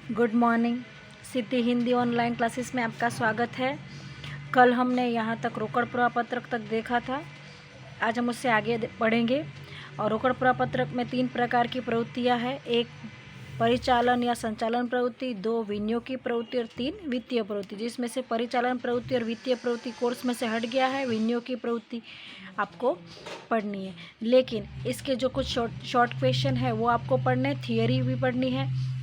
Good morning. Siddhi Hindi online classes में आपका स्वागत है। कल हमने यहाँ तक रोकड़ प्रपत्रक तक देखा था। आज हम उससे आगे बढ़ेंगे। और रोकड़ प्रपत्रक में 3 प्रकार की प्रवृत्तियाँ हैं। 1 परिचालन या संचालन प्रवृत्ति, 2 विनियोग की प्रवृत्ति और 3 वित्तीय प्रवृत्ति, जिसमें से परिचालन प्रवृत्ति और वित्तीय प्रवृत्ति कोर्स में से हट गया है। विनियोग की प्रवृत्ति आपको पढ़नी है, लेकिन इसके जो कुछ शॉर्ट क्वेश्चन है वो आपको पढ़ने, थियरी भी पढ़नी है।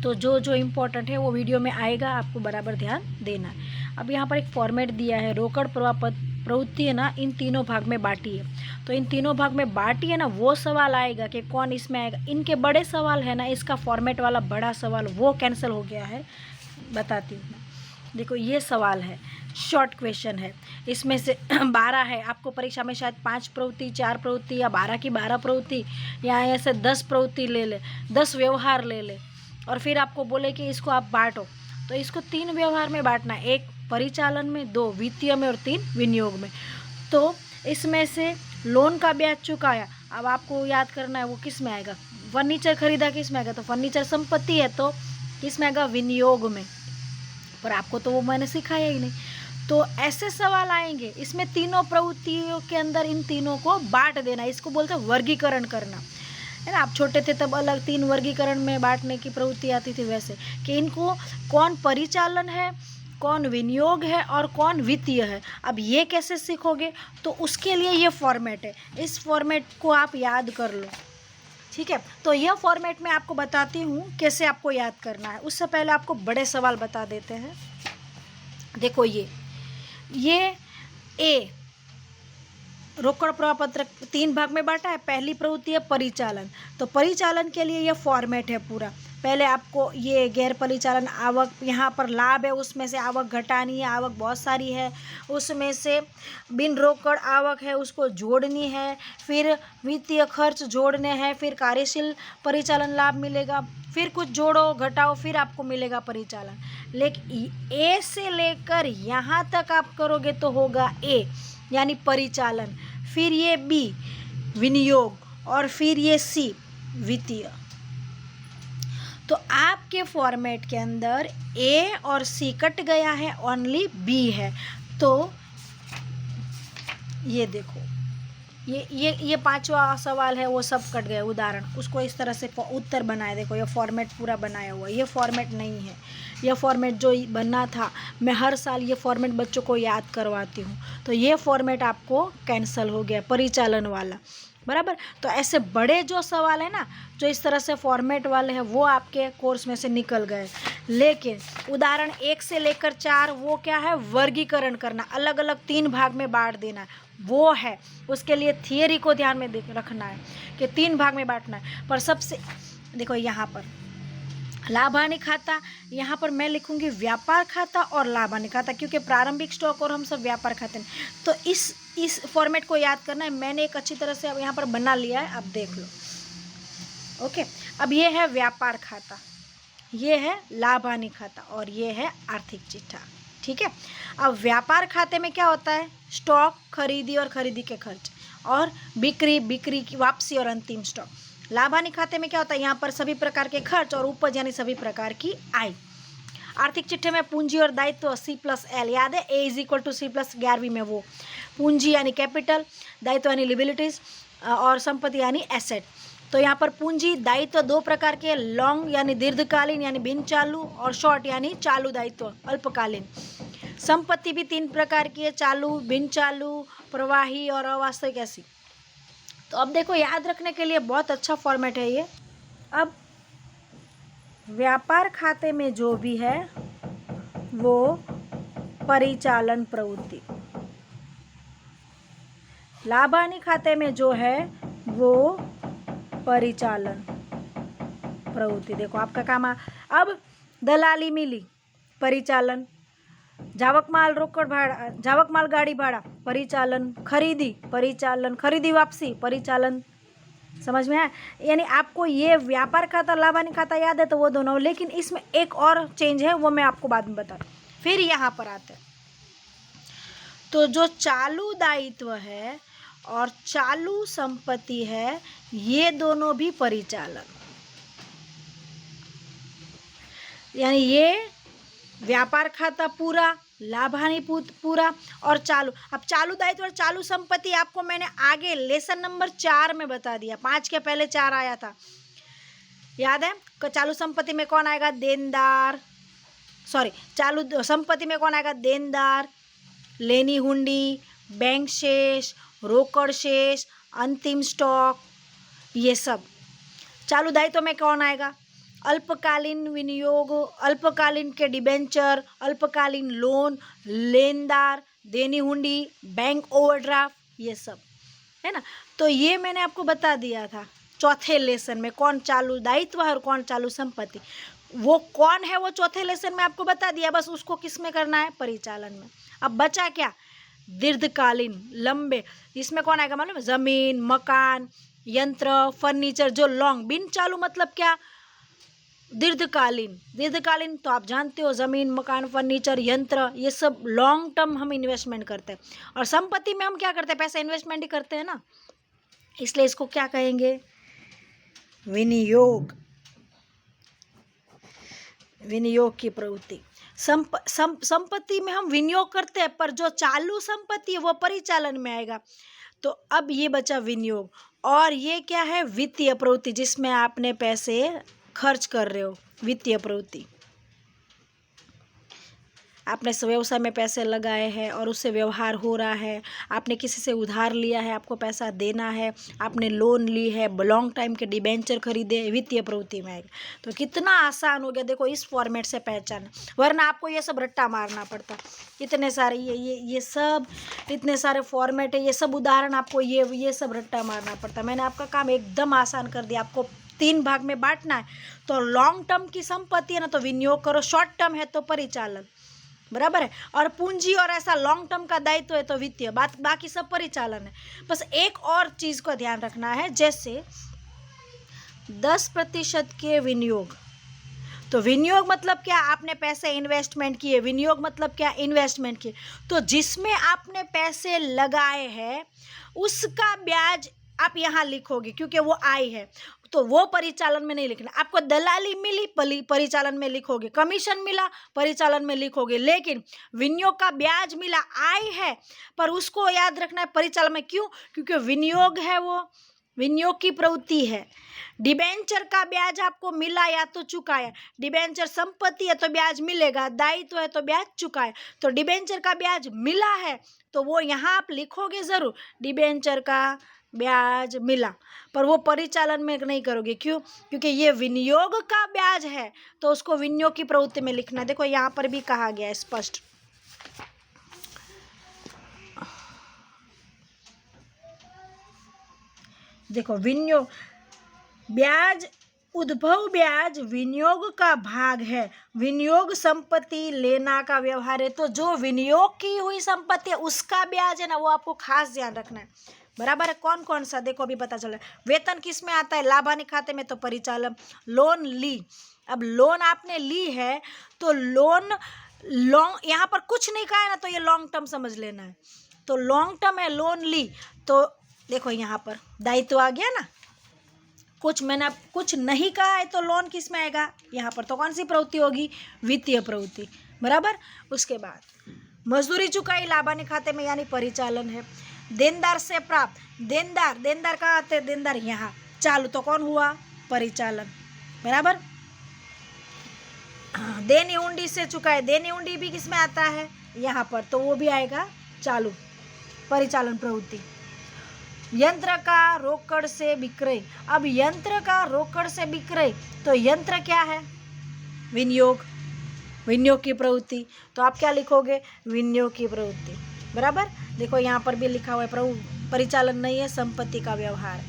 तो जो जो इम्पोर्टेंट है वो वीडियो में आएगा, आपको बराबर ध्यान देना है। अब यहाँ पर एक फॉर्मेट दिया है, रोकड़ प्रवृत्ति है ना, इन तीनों भाग में बांटी है। तो इन तीनों भाग में बांटी है ना, वो सवाल आएगा कि कौन इसमें आएगा। इनके बड़े सवाल है ना, इसका फॉर्मेट वाला बड़ा सवाल वो कैंसिल हो गया है, बताती हूँ। देखो ये सवाल है, शॉर्ट क्वेश्चन है, इसमें से 12 है। आपको परीक्षा में शायद 5 प्रवृत्ति, 4 प्रवृत्ति या 12 की 12 प्रवृत्ति या ऐसे 10 प्रवृत्ति ले ले, 10 व्यवहार ले ले और फिर आपको बोले कि इसको आप बांटो। तो इसको 3 व्यवहार में बांटना है, 1 परिचालन में, 2 वित्तीय में और 3 विनियोग में। तो इसमें से लोन का ब्याज चुकाया, अब आपको याद करना है वो किस में आएगा। फर्नीचर खरीदा किस में आएगा, तो फर्नीचर संपत्ति है तो किस में आएगा, विनियोग में। पर आपको तो वो मैंने सिखाया ही नहीं। तो ऐसे सवाल आएंगे, इसमें तीनों प्रवृत्तियों के अंदर इन तीनों को बांट देना, इसको बोलते हैं वर्गीकरण करना, है ना। आप छोटे थे तब अलग 3 वर्गीकरण में बांटने की प्रवृत्ति आती थी, वैसे कि इनको कौन परिचालन है, कौन विनियोग है और कौन वित्तीय है। अब ये कैसे सीखोगे, तो उसके लिए ये फॉर्मेट है, इस फॉर्मेट को आप याद कर लो, ठीक है। तो यह फॉर्मेट मैं आपको बताती हूँ कैसे आपको याद करना है। उससे पहले आपको बड़े सवाल बता देते हैं। देखो ये ए रोकड़ प्रपत्रक 3 भाग में बांटा है। पहली प्रवृत्ति है परिचालन, तो परिचालन के लिए ये फॉर्मेट है पूरा। पहले आपको ये गैर परिचालन आवक, यहाँ पर लाभ है उसमें से आवक घटानी है, आवक बहुत सारी है, उसमें से बिन रोकड़ आवक है उसको जोड़नी है, फिर वित्तीय खर्च जोड़ने हैं, फिर कार्यशील परिचालन लाभ मिलेगा, फिर कुछ जोड़ो घटाओ, फिर आपको मिलेगा परिचालन। लेकिन ए से लेकर यहाँ तक आप करोगे तो होगा ए यानी परिचालन, फिर ये बी विनियोग और फिर ये सी वित्तीय। तो आपके फॉर्मेट के अंदर ए और सी कट गया है, ओनली बी है। तो ये देखो ये 5वां सवाल है वो सब कट गया, उदाहरण उसको इस तरह से उत्तर बनाए। देखो ये फॉर्मेट पूरा बनाया हुआ है, ये फॉर्मेट नहीं है। ये फॉर्मेट जो बनना था, मैं हर साल ये फॉर्मेट बच्चों को याद करवाती हूँ, तो ये फॉर्मेट आपको कैंसिल हो गया, परिचालन वाला, बराबर। तो ऐसे बड़े जो सवाल है ना, जो इस तरह से फॉर्मेट वाले हैं, वो आपके कोर्स में से निकल गए। लेकिन उदाहरण 1 से लेकर 4 वो क्या है, वर्गीकरण करना, अलग अलग 3 भाग में बांट देना, वो है। उसके लिए थियरी को ध्यान में रखना है कि 3 भाग में बांटना है। पर सबसे देखो यहाँ पर लाभ हानि खाता, यहाँ पर मैं लिखूंगी व्यापार खाता और लाभ हानि खाता, क्योंकि प्रारंभिक स्टॉक और हम सब व्यापार खाते हैं। तो इस फॉर्मेट को याद करना है। मैंने एक अच्छी तरह से अब यहाँ पर बना लिया है, अब देख लो। ओके, अब ये है व्यापार खाता, ये है लाभ हानि खाता और ये है आर्थिक चिट्ठा, ठीक है। अब व्यापार खाते में क्या होता है, स्टॉक, खरीदी और खरीदी के खर्च, और बिक्री की वापसी और अंतिम स्टॉक। लाभ हानि खाते में क्या होता है, यहाँ पर सभी प्रकार के खर्च और उपज यानी सभी प्रकार की आय। आर्थिक चिट्ठे में पूंजी और दायित्व C+L, याद है, A=C+, 11वीं में वो पूंजी यानी कैपिटल, दायित्व यानी लिबिलिटीज और संपत्ति यानी एसेट। तो यहाँ पर पूंजी दायित्व 2 प्रकार के, लॉन्ग यानी दीर्घकालीन यानी बिन चालू, और शॉर्ट यानी चालू दायित्व अल्पकालीन। संपत्ति भी 3 प्रकार की है, चालू, बिन चालू, प्रवाही और अवास्तविक ऐसी। तो अब देखो याद रखने के लिए बहुत अच्छा फॉर्मेट है ये। अब व्यापार खाते में जो भी है वो परिचालन प्रवृत्ति, लाभ हानि खाते में जो है वो परिचालन प्रवृत्ति। देखो आपका काम अब दलाली मिली, परिचालन, जावक माल रोकड़ भाड़ा, जावक माल गाड़ी भाड़ा, परिचालन, खरीदी परिचालन, खरीदी वापसी परिचालन। समझ में आया, यानी आपको ये व्यापार खाता लाभ हानि खाता याद है तो वो दोनों, लेकिन इसमें एक और चेंज है वो मैं आपको बाद में बता। फिर यहाँ पर आते हैं, तो जो चालू दायित्व है और चालू संपत्ति है, ये दोनों भी परिचालन। यानी ये व्यापार खाता पूरा, लाभ हानि पूरा और चालू। अब चालू दायित्व और चालू संपत्ति आपको मैंने आगे लेसन नंबर 4 में बता दिया, 5 के पहले 4 आया था, याद है। चालू संपत्ति में कौन आएगा? देनदार, सॉरी, चालू संपत्ति में कौन आएगा? देनदार, लेनी हुंडी, बैंक शेष, रोकड़ शेष, अंतिम स्टॉक, ये सब। चालू दायित्व में कौन आएगा? अल्पकालीन विनियोग, अल्पकालीन के डिबेंचर, अल्पकालीन लोन, लेनदार, देनी हुंडी, बैंक ओवरड्राफ्ट, ये सब है ना। तो ये मैंने आपको बता दिया था चौथे लेसन में कौन चालू दायित्व है और कौन चालू संपत्ति। वो कौन है वो चौथे लेसन में आपको बता दिया, बस उसको किस में करना है? परिचालन में। अब बचा क्या? दीर्घकालीन, लंबे। इसमें कौन आएगा मालूम है? जमीन, मकान, यंत्र, फर्नीचर, जो लॉन्ग। बिन चालू मतलब क्या? दीर्घकालीन। दीर्घकालीन तो आप जानते हो, जमीन, मकान, फर्नीचर, यंत्र, ये सब लॉन्ग टर्म हम इन्वेस्टमेंट करते हैं। और संपत्ति में हम क्या करते हैं? पैसा इन्वेस्टमेंट ही करते हैं ना, इसलिए इसको क्या कहेंगे? विनियोग। विनियोग की प्रवृत्ति। संपत्ति में हम विनियोग करते हैं, पर जो चालू संपत्ति है वो परिचालन में आएगा। तो अब ये बचा विनियोग, और ये क्या है? वित्तीय प्रवृत्ति, जिसमें आपने पैसे खर्च कर रहे हो। वित्तीय प्रवृत्ति, आपने व्यवसाय में पैसे लगाए हैं और उससे व्यवहार हो रहा है, आपने किसी से उधार लिया है, आपको पैसा देना है, आपने लोन ली है, लॉन्ग टाइम के डिबेंचर खरीदे, वित्तीय प्रवृत्ति में आएगा। तो कितना आसान हो गया देखो इस फॉर्मेट से पहचान, वरना आपको ये सब रट्टा मारना पड़ता। इतने सारे ये सब इतने सारे फॉर्मेट है, ये सब उदाहरण आपको ये सब रट्टा मारना पड़ता। मैंने आपका काम एकदम आसान कर दिया। आपको 3 भाग में बांटना है। तो लॉन्ग टर्म की संपत्ति है ना, तो विनियोग करो, शॉर्ट टर्म है तो परिचालन, बराबर है। और पूंजी और ऐसा लॉन्ग टर्म का दायित्व है तो वित्तीय, बाकी सब परिचालन है। बस एक और चीज को ध्यान रखना है, जैसे 10% के विनियोग। तो विनियोग मतलब क्या? आपने पैसे इन्वेस्टमेंट किए। विनियोग मतलब क्या? इन्वेस्टमेंट किए। तो जिसमें आपने पैसे लगाए हैं उसका ब्याज आप यहाँ लिखोगे, क्योंकि वो आय है, तो वो परिचालन में नहीं लिखना। आपको दलाली मिली, परिचालन में लिखोगे। कमीशन मिला, परिचालन में लिखोगे। लेकिन विनियोग का ब्याज मिला, आय है, पर उसको याद रखना है परिचालन में। क्यों? क्योंकि विनियोग है, वो विनियोग की प्रवृत्ति है। डिबेंचर का ब्याज आपको मिला या तो चुकाया। डिबेंचर संपत्ति है तो ब्याज मिलेगा, दायित्व है तो ब्याज चुकाया। तो डिबेंचर का ब्याज मिला है तो वो यहाँ आप लिखोगे जरूर, डिबेंचर का ब्याज मिला, पर वो परिचालन में नहीं करोगे। क्यों? क्योंकि ये विनियोग का ब्याज है, तो उसको विनियोग की प्रवृत्ति में लिखना। देखो यहाँ पर भी कहा गया है स्पष्ट, देखो विनियोग ब्याज, उद्भव ब्याज विनियोग का भाग है। विनियोग संपत्ति लेना का व्यवहार है, तो जो विनियोग की हुई संपत्ति है उसका ब्याज है ना, वो आपको खास ध्यान रखना है, बराबर है। कौन कौन सा? देखो अभी पता चला। वेतन किस में आता है? लाभ हानि खाते में, तो परिचालन। लोन ली, अब लोन आपने ली है तो लोन लॉन्ग, यहाँ पर कुछ नहीं कहा है ना, तो ये लॉन्ग टर्म समझ लेना है। तो लॉन्ग टर्म है, लोन ली, तो देखो यहाँ पर दायित्व आ गया ना। मैंने कुछ नहीं कहा है तो लोन किस में आएगा? यहाँ पर। तो कौन सी प्रवृत्ति होगी? वित्तीय प्रवृत्ति, बराबर। उसके बाद मजदूरी चुकाई, लाभ हानि खाते में, यानी परिचालन है। देनदार से प्राप्त, देनदार कहाँ आते हैं? देनदार यहाँ। चालू तो कौन हुआ? परिचालन, बराबर। देनी हुंडी से चुकाए, देनी हुंडी भी किस में आता है? यहाँ पर, तो वो भी आएगा चालू, परिचालन प्रवृत्ति। यंत्र का रोकड़ से विक्रय, अब यंत्र का रोकड़ से विक्रय, तो यंत्र क्या है? विनियोग, विनियोग की प्रवृत्ति। तो आप क्या लिखोगे? विनियोग की प्रवृत्ति, बराबर। देखो यहाँ पर भी लिखा हुआ है, परिचालन नहीं है, संपत्ति का व्यवहार।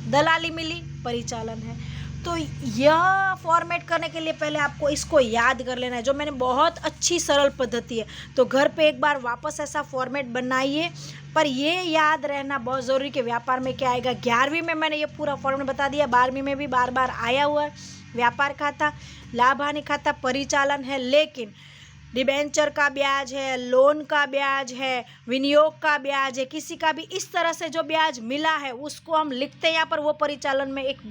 दलाली मिली, परिचालन है। तो यह फॉर्मेट करने के लिए पहले आपको इसको याद कर लेना है, जो मैंने बहुत अच्छी सरल पद्धति है। तो घर पे एक बार वापस ऐसा फॉर्मेट बनाइए, पर ये याद रहना बहुत ज़रूरी कि व्यापार में क्या आएगा। 11वीं में मैंने ये पूरा फॉर्मेट बता दिया, 12वीं में भी बार बार आया हुआ है। व्यापार खाता, लाभ हानि खाता, परिचालन है, लेकिन डिबेंचर का ब्याज है, लोन का ब्याज है, विनियोग का ब्याज है, किसी का भी इस तरह से जो ब्याज मिला है उसको हम लिखते हैं यहाँ पर। वो परिचालन में एक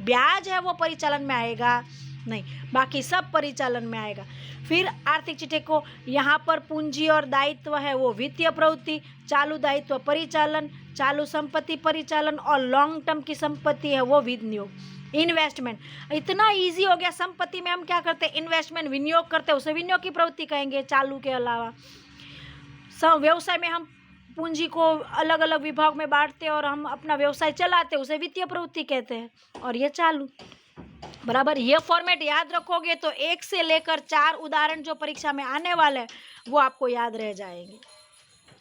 ब्याज है, वो परिचालन में आएगा, नहीं, बाकी सब परिचालन में आएगा। फिर आर्थिक चिट्ठे को यहाँ पर पूंजी और दायित्व है वो वित्तीय प्रवृत्ति, चालू दायित्व परिचालन, चालू संपत्ति परिचालन और लॉन्ग टर्म की संपत्ति है वो विनियोग। इन्वेस्टमेंट इतना इजी हो गया, संपत्ति में हम क्या करते हैं, इन्वेस्टमेंट विनियोग करते हैं, उसे विनियोग की प्रवृत्ति कहेंगे चालू के अलावा। व्यवसाय में हम पूंजी को अलग अलग विभाग में बांटते हैं और हम अपना व्यवसाय चलाते हैं, उसे वित्तीय प्रवृत्ति कहते हैं, और ये चालू। बराबर, ये फॉर्मेट याद रखोगे तो 1 से लेकर 4 उदाहरण जो परीक्षा में आने वाले हैं वो आपको याद रह जाएंगे।